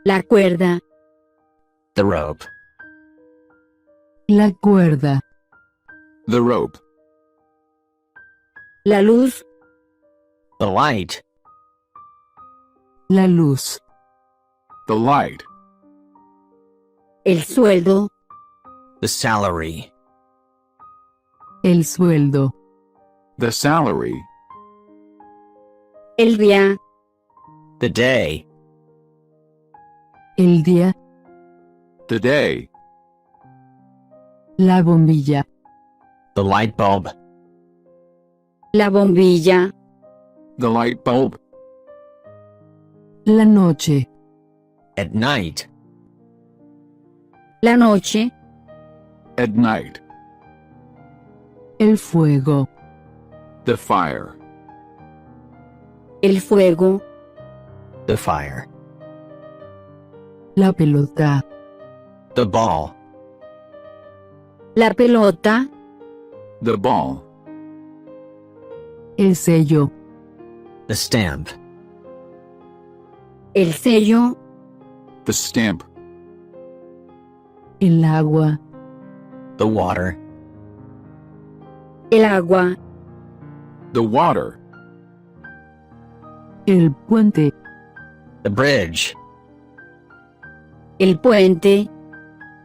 La cuerda. The rope. La cuerda. The rope. La luz. The light. La luz. The light. El sueldo. The salary. El sueldo. The salary. El día. The day. El día. The day. La bombilla. The light bulb. La bombilla. The light bulb. La noche. At night. La noche. At night. El fuego. The fire. El fuego. The fire. La pelota. The ball. La pelota. The ball. El sello. The stamp. El sello. The stamp. El agua. The water. El agua. The water. El puente. The bridge. El puente.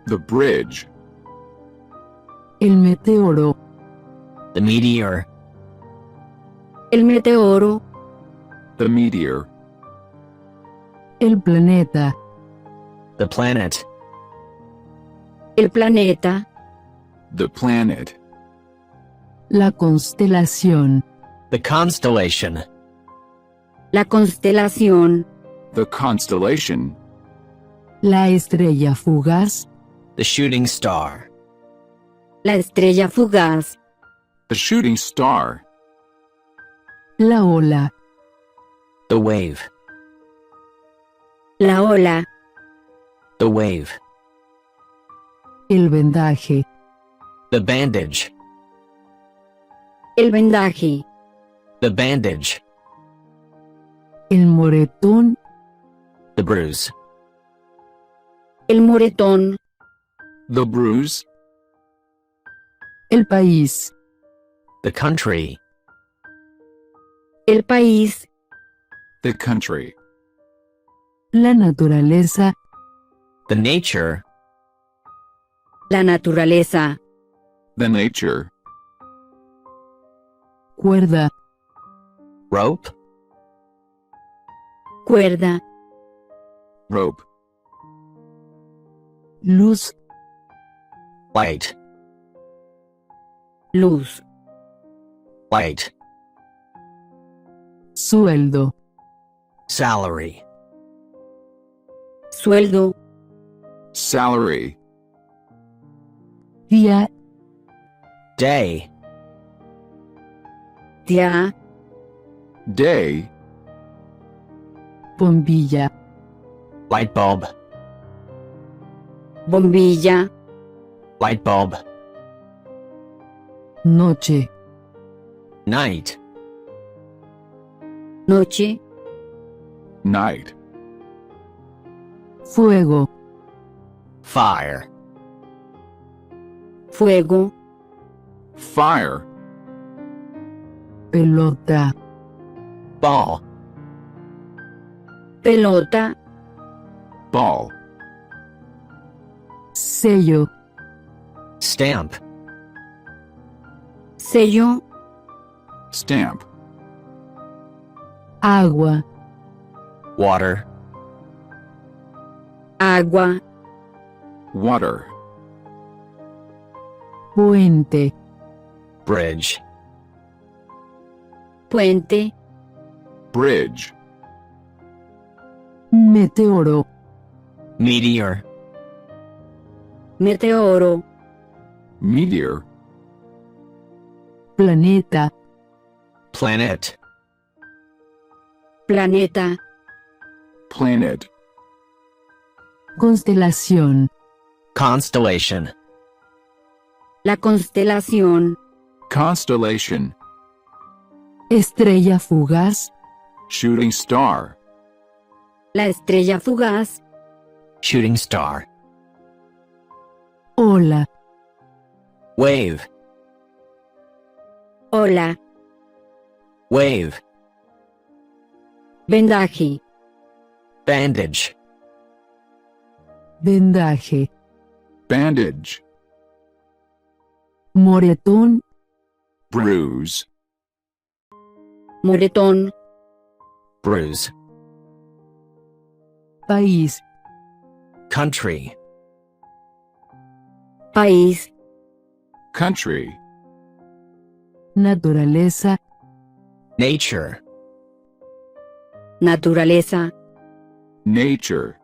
The bridge. El meteoro. The meteor. El meteoro. The meteor. El planeta. The planet. El planeta. The planet. La constelación. The constellation. La constelación. The constellation. La estrella fugaz. The shooting star. La estrella fugaz. The shooting star. La ola. The wave. La ola. The wave. El vendaje. The bandage. El vendaje. The bandage. El moretón. The bruise. El moretón. The bruise. El país. The country. El país. The country. La naturaleza. The nature. La naturaleza. The nature. Cuerda. Rope. Cuerda. Rope. Luz. Light. Luz. Light. Sueldo. Salary. Sueldo. Salary. Día. Day. Día. Day. Bombilla. Light bulb. Bombilla. Light bulb. Noche. Night. Noche. Night. Fuego. Fire. Fuego. Fire. Pelota. Ball. Pelota. Ball. Sello. Stamp. Sello. Stamp. Agua. Water. Agua. Water. Puente. Bridge. Puente. Bridge. Meteoro. Meteor. Meteoro. Meteor. Planeta. Planet. Planeta. Planet. Constelación. Constellation. La constelación. Constellation. Estrella fugaz. Shooting star. La estrella fugaz. Shooting star. ola, Wave. ola, Wave. vendaje, Bandage. vendaje, bandage, moretón, bruise, moretón, Bruise. país, Country. país, country, naturaleza, Nature. naturaleza, nature,